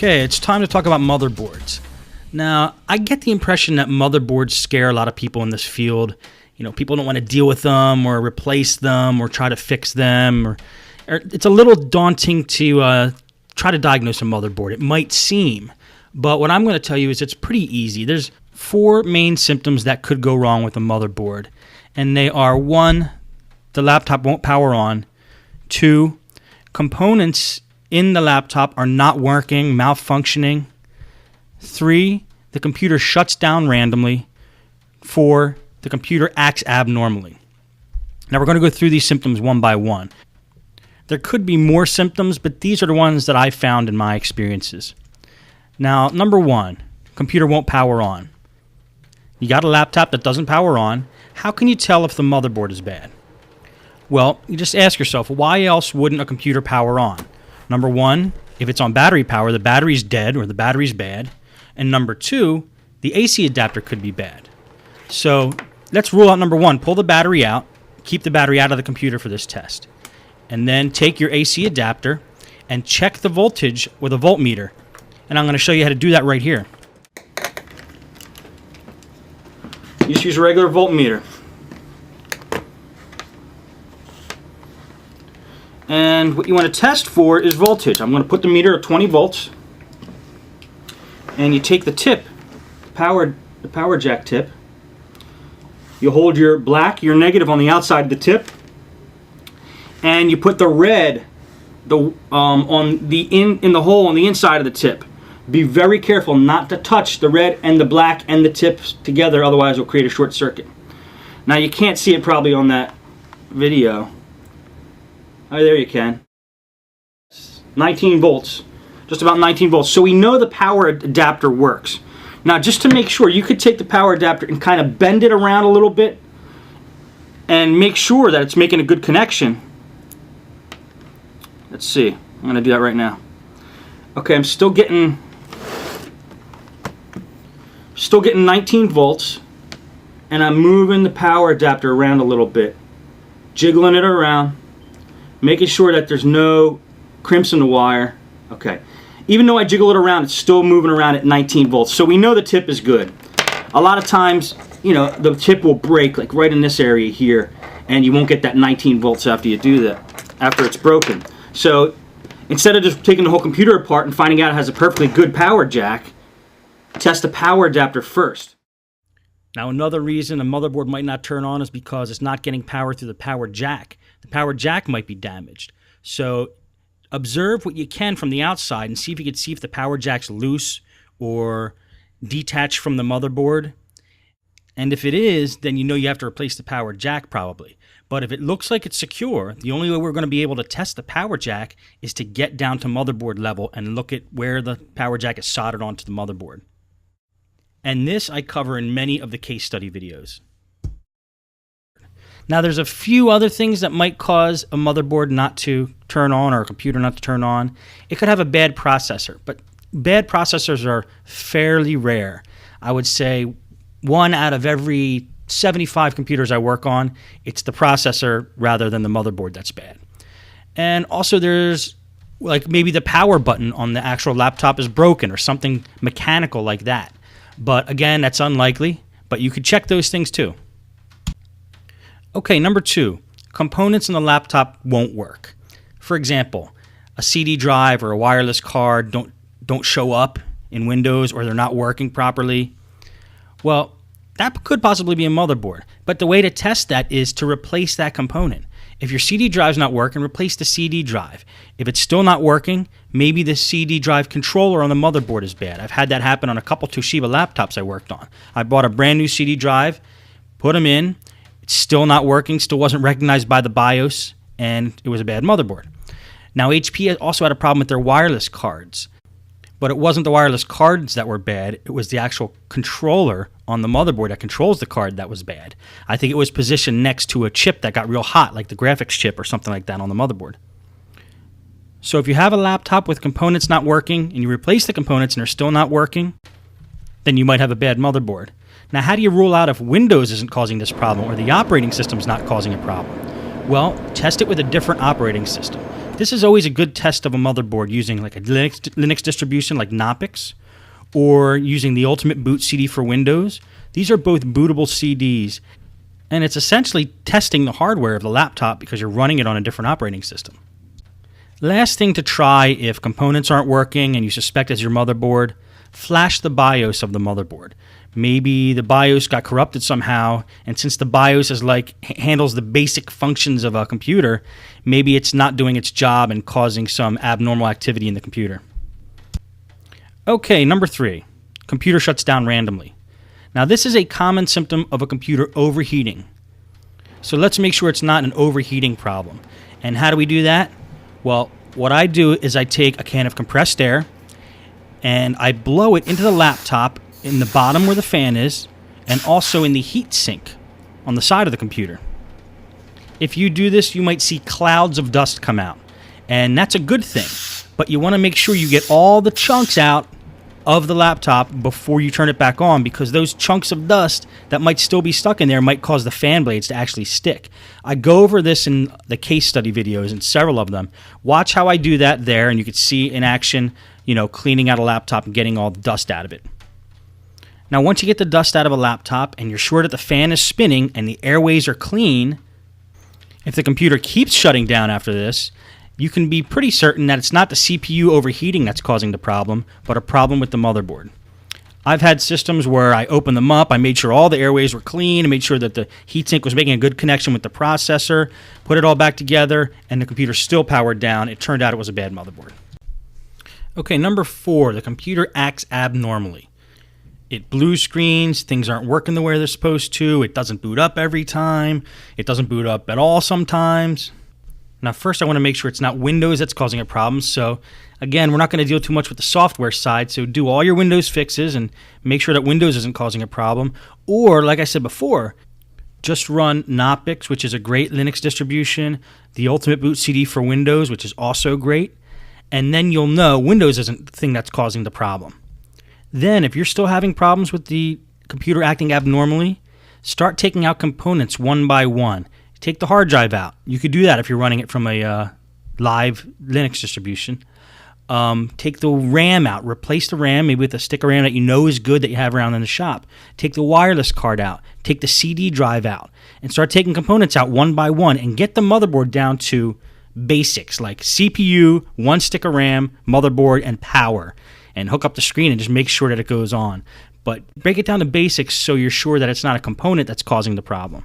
Okay, it's time to talk about motherboards. Now, I get the impression that motherboards scare a lot of people in this field. You know, people don't want to deal with them or replace them or try to fix them. Or it's a little daunting to try to diagnose a motherboard. It might seem, but what I'm going to tell you is it's pretty easy. There's 4 main symptoms that could go wrong with a motherboard, and they are: 1, the laptop won't power on; 2, components in the laptop are not working, malfunctioning; 3, the computer shuts down randomly; 4, the computer acts abnormally. Now we're going to go through these symptoms one by one. There could be more symptoms, but these are the ones that I found in my experiences. Now, number 1, computer won't power on. You got a laptop that doesn't power on. How can you tell if the motherboard is bad? Well, you just ask yourself, why else wouldn't a computer power on? Number 1, if it's on battery power, the battery's dead or the battery's bad. And number 2, the AC adapter could be bad. So let's rule out number 1. Pull the battery out. Keep the battery out of the computer for this test. And then take your AC adapter and check the voltage with a voltmeter. And I'm going to show you how to do that right here. You just use a regular voltmeter. And what you want to test for is voltage. I'm going to put the meter at 20 volts. And you take the tip, the power jack tip. You hold your black, your negative on the outside of the tip. And you put the red on the in the hole on the inside of the tip. Be very careful not to touch the red and the black and the tips together, otherwise it'll create a short circuit. Now you can't see it probably on that video. Oh, there you can. 19 volts. Just about 19 volts. So we know the power adapter works. Now, just to make sure, you could take the power adapter and kind of bend it around a little bit and make sure that it's making a good connection. Let's see. I'm going to do that right now. Okay, I'm still getting 19 volts, and I'm moving the power adapter around a little bit, jiggling it around, making sure that there's no crimps in the wire. Okay. Even though I jiggle it around, it's still moving around at 19 volts. So we know the tip is good. A lot of times, you know, the tip will break, like right in this area here, and you won't get that 19 volts after you do that, after it's broken. So instead of just taking the whole computer apart and finding out it has a perfectly good power jack, test the power adapter first. Now, another reason a motherboard might not turn on is because it's not getting power through the power jack. The power jack might be damaged. So observe what you can from the outside and see if you can see if the power jack's loose or detached from the motherboard. And if it is, then you know you have to replace the power jack probably. But if it looks like it's secure, the only way we're going to be able to test the power jack is to get down to motherboard level and look at where the power jack is soldered onto the motherboard. And this I cover in many of the case study videos. Now, there's a few other things that might cause a motherboard not to turn on or a computer not to turn on. It could have a bad processor, but bad processors are fairly rare. I would say 1 out of every 75 computers I work on, it's the processor rather than the motherboard that's bad. And also there's like maybe the power button on the actual laptop is broken or something mechanical like that. But again, that's unlikely, but you could check those things too. Okay, number 2, components in the laptop won't work. For example, a CD drive or a wireless card don't show up in Windows, or they're not working properly. Well, that could possibly be a motherboard, but the way to test that is to replace that component. If your CD drive's not working, replace the CD drive. If it's still not working, maybe the CD drive controller on the motherboard is bad. I've had that happen on a couple Toshiba laptops I worked on. I bought a brand new CD drive, put them in, it's still not working, still wasn't recognized by the BIOS, and it was a bad motherboard. Now, HP also had a problem with their wireless cards, but it wasn't the wireless cards that were bad, it was the actual controller on the motherboard that controls the card that was bad. I think it was positioned next to a chip that got real hot, like the graphics chip or something like that on the motherboard. So if you have a laptop with components not working, and you replace the components and they're still not working, then you might have a bad motherboard. Now, how do you rule out if Windows isn't causing this problem or the operating system's not causing a problem? Well, test it with a different operating system. This is always a good test of a motherboard using like a Linux distribution like Knoppix, or using the Ultimate Boot CD for Windows. These are both bootable CDs, and it's essentially testing the hardware of the laptop because you're running it on a different operating system. Last thing to try if components aren't working and you suspect it's your motherboard, flash the BIOS of the motherboard. Maybe the BIOS got corrupted somehow, and since the BIOS is handles the basic functions of a computer, maybe it's not doing its job and causing some abnormal activity in the computer. Okay, number 3, computer shuts down randomly. Now this is a common symptom of a computer overheating. So let's make sure it's not an overheating problem. And how do we do that? Well, what I do is I take a can of compressed air and I blow it into the laptop in the bottom where the fan is, and also in the heat sink on the side of the computer. If you do this, you might see clouds of dust come out, and that's a good thing, but you want to make sure you get all the chunks out of the laptop before you turn it back on, because those chunks of dust that might still be stuck in there might cause the fan blades to actually stick. I go over this in the case study videos, and several of them. Watch how I do that there, and you can see in action, cleaning out a laptop and getting all the dust out of it. Now, once you get the dust out of a laptop and you're sure that the fan is spinning and the airways are clean, if the computer keeps shutting down after this, you can be pretty certain that it's not the CPU overheating that's causing the problem, but a problem with the motherboard. I've had systems where I opened them up, I made sure all the airways were clean, I made sure that the heatsink was making a good connection with the processor, put it all back together, and the computer still powered down. It turned out it was a bad motherboard. Okay, number 4, the computer acts abnormally. It blue screens, things aren't working the way they're supposed to, it doesn't boot up every time, it doesn't boot up at all sometimes. Now first I want to make sure it's not Windows that's causing a problem, so again, we're not going to deal too much with the software side, so do all your Windows fixes and make sure that Windows isn't causing a problem. Or, like I said before, just run Knoppix, which is a great Linux distribution, the Ultimate Boot CD for Windows, which is also great, and then you'll know Windows isn't the thing that's causing the problem. Then, if you're still having problems with the computer acting abnormally, start taking out components one by one. Take the hard drive out. You could do that if you're running it from a live Linux distribution. Take the RAM out. Replace the RAM, maybe with a stick of RAM that you know is good that you have around in the shop. Take the wireless card out. Take the CD drive out. And start taking components out one by one and get the motherboard down to basics like CPU, one stick of RAM, motherboard, and power. And hook up the screen and just make sure that it goes on. But break it down to basics so you're sure that it's not a component that's causing the problem.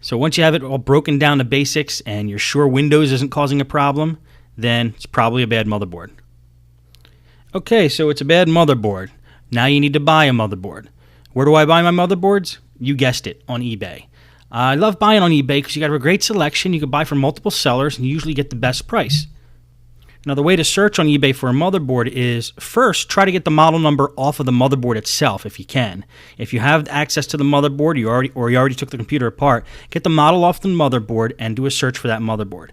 So once you have it all broken down to basics and you're sure Windows isn't causing a problem, then it's probably a bad motherboard. Okay, so it's a bad motherboard. Now you need to buy a motherboard. Where do I buy my motherboards? You guessed it, on eBay. I love buying on eBay because you got a great selection. You can buy from multiple sellers and you usually get the best price. Now, the way to search on eBay for a motherboard is first try to get the model number off of the motherboard itself if you can. If you have access to the motherboard, you already took the computer apart, get the model off the motherboard and do a search for that motherboard.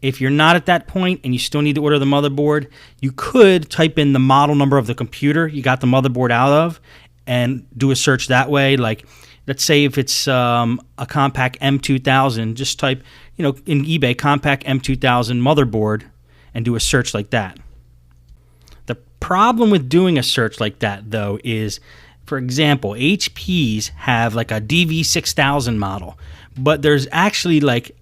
If you're not at that point and you still need to order the motherboard, you could type in the model number of the computer you got the motherboard out of and do a search that way. Like, let's say if it's a Compaq M2000, just type, in eBay, Compaq M2000 motherboard, and do a search like that. The problem with doing a search like that, though, is, for example, HPs have like a DV6000 model, but there's actually like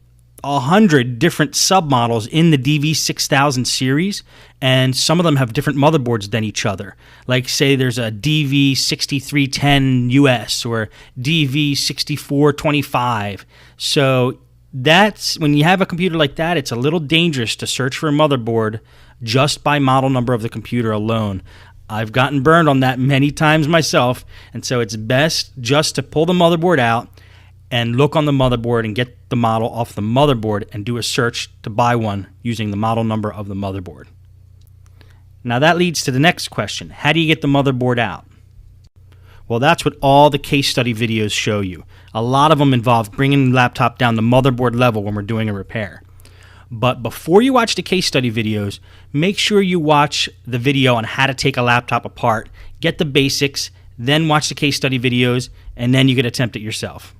100 different submodels in the DV6000 series, and some of them have different motherboards than each other. Like, say there's a DV6310 US or DV6425. So that's when you have a computer like that, it's a little dangerous to search for a motherboard just by model number of the computer alone. I've gotten burned on that many times myself, and so it's best just to pull the motherboard out and look on the motherboard and get the model off the motherboard and do a search to buy one using the model number of the motherboard. Now that leads to the next question. How do you get the motherboard out? Well, that's what all the case study videos show you. A lot of them involve bringing the laptop down the motherboard level when we're doing a repair. But before you watch the case study videos, make sure you watch the video on how to take a laptop apart, get the basics, then watch the case study videos, and then you can attempt it yourself.